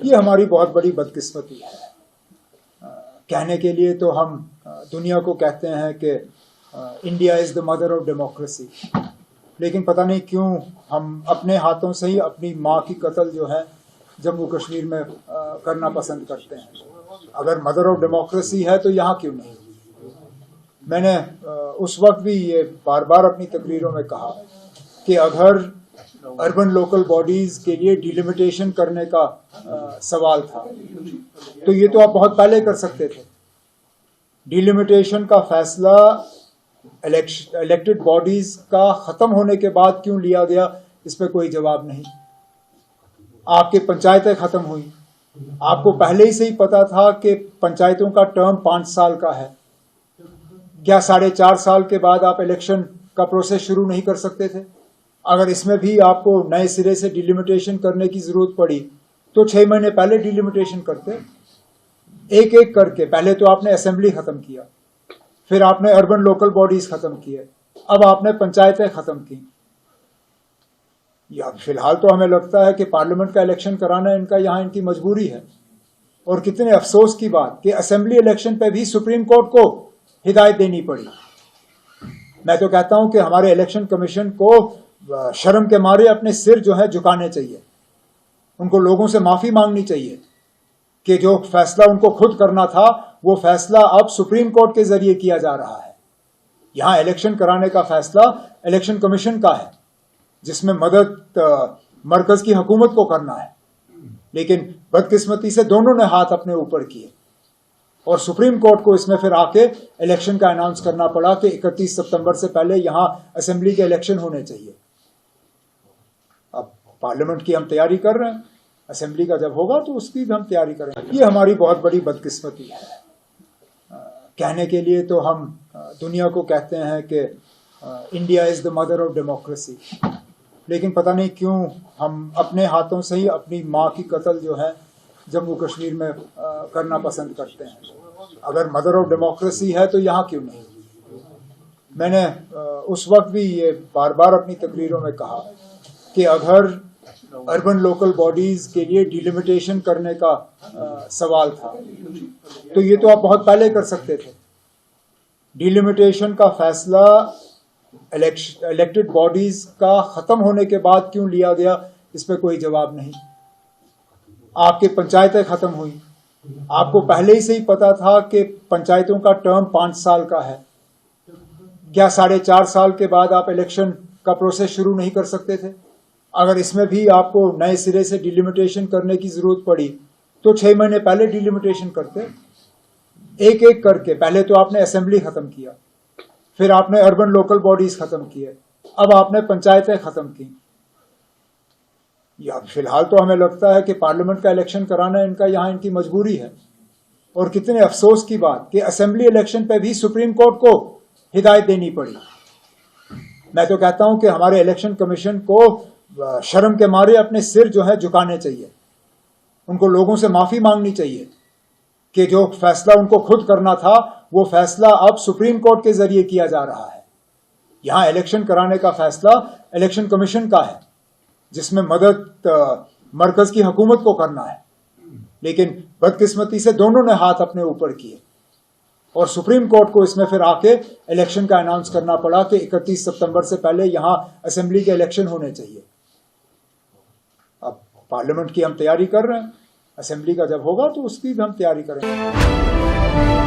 ये हमारी बहुत बड़ी बदकिस्मती है। कहने के लिए तो हम दुनिया को कहते हैं कि India is the mother of democracy, लेकिन पता नहीं क्यों हम अपने हाथों से ही अपनी माँ की कत्ल जो है जम्मू कश्मीर में करना पसंद करते हैं। अगर मदर ऑफ डेमोक्रेसी है तो यहाँ क्यों नहीं? मैंने उस वक्त भी ये बार बार अपनी तकरीरों में कहा कि अगर अर्बन लोकल बॉडीज के लिए डिलिमिटेशन करने का सवाल था तो ये तो आप बहुत पहले कर सकते थे। डिलिमिटेशन का फैसला इलेक्टेड बॉडीज का खत्म होने के बाद क्यों लिया गया, इस पर कोई जवाब नहीं। आपकी पंचायतें खत्म हुई, आपको पहले ही से ही पता था कि पंचायतों का टर्म 5 साल का है। क्या 4.5 साल के बाद आप इलेक्शन का प्रोसेस शुरू नहीं कर सकते थे? अगर इसमें भी आपको नए सिरे से डिलिमिटेशन करने की जरूरत पड़ी तो 6 महीने पहले डिलिमिटेशन करते, एक एक करके। पहले तो आपने असेंबली खत्म किया, फिर आपने अर्बन लोकल बॉडीज खत्म किए, अब आपने पंचायतें खत्म की। या फिलहाल तो हमें लगता है कि पार्लियामेंट का इलेक्शन कराना इनकी मजबूरी है। और कितने अफसोस की बात कि असेंबली इलेक्शन पे भी सुप्रीम कोर्ट को हिदायत देनी पड़ी। मैं तो कहता हूं कि हमारे इलेक्शन कमीशन को शर्म के मारे अपने सिर जो है झुकाने चाहिए। उनको लोगों से माफी मांगनी चाहिए कि जो फैसला उनको खुद करना था वो फैसला अब सुप्रीम कोर्ट के जरिए किया जा रहा है। यहां इलेक्शन कराने का फैसला इलेक्शन कमीशन का है, जिसमें मदद मरकज की हुकूमत को करना है। लेकिन बदकिस्मती से दोनों ने हाथ अपने ऊपर किए और सुप्रीम कोर्ट को इसमें फिर आके इलेक्शन का अनाउंस करना पड़ा कि 31 सितंबर से पहले यहां असेंबली के इलेक्शन होने चाहिए। अब पार्लियामेंट की हम तैयारी कर रहे हैं, असेंबली का जब होगा तो उसकी भी हम तैयारी करेंगे। ये हमारी बहुत बड़ी बदकिस्मती है। कहने के लिए तो हम दुनिया को कहते हैं कि India is the mother of democracy, लेकिन पता नहीं क्यों हम अपने हाथों से ही अपनी माँ की कत्ल जो है जम्मू कश्मीर में करना पसंद करते हैं। अगर मदर ऑफ डेमोक्रेसी है तो यहाँ क्यों नहीं? मैंने उस वक्त भी ये बार बार अपनी तकरीरों में कहा कि अगर अर्बन लोकल बॉडीज के लिए डिलिमिटेशन करने का सवाल था तो ये तो आप बहुत पहले कर सकते थे। डिलिमिटेशन का फैसला इलेक्टेड बॉडीज का खत्म होने के बाद क्यों लिया गया, इस पर कोई जवाब नहीं। आपकी पंचायतें खत्म हुई, आपको पहले ही से ही पता था कि पंचायतों का टर्म 5 साल का है। क्या 4.5 साल के बाद आप इलेक्शन का प्रोसेस शुरू नहीं कर सकते थे? अगर इसमें भी आपको नए सिरे से डिलिमिटेशन करने की जरूरत पड़ी तो 6 महीने पहले डिलिमिटेशन करते, एक एक करके। पहले तो आपने असेंबली खत्म किया, फिर आपने अर्बन लोकल बॉडीज खत्म किए, अब आपने पंचायतें खत्म की। या फिलहाल तो हमें लगता है कि पार्लियामेंट का इलेक्शन कराना इनकी मजबूरी है। और कितने अफसोस की बात कि असेंबली इलेक्शन पे भी सुप्रीम कोर्ट को हिदायत देनी पड़ी। मैं तो कहता हूं कि हमारे इलेक्शन कमीशन को शर्म के मारे अपने सिर जो है झुकाने चाहिए। उनको लोगों से माफी मांगनी चाहिए कि जो फैसला उनको खुद करना था वो फैसला अब सुप्रीम कोर्ट के जरिए किया जा रहा है। यहां इलेक्शन कराने का फैसला इलेक्शन कमीशन का है, जिसमें मदद मरकज की हुकूमत को करना है। लेकिन बदकिस्मती से दोनों ने हाथ अपने ऊपर किए और सुप्रीम कोर्ट को इसमें फिर आके इलेक्शन का अनाउंस करना पड़ा कि 31 सितंबर से पहले यहां असेंबली के इलेक्शन होने चाहिए। अब पार्लियामेंट की हम तैयारी कर रहे हैं, असेंबली का जब होगा तो उसकी भी हम तैयारी करेंगे।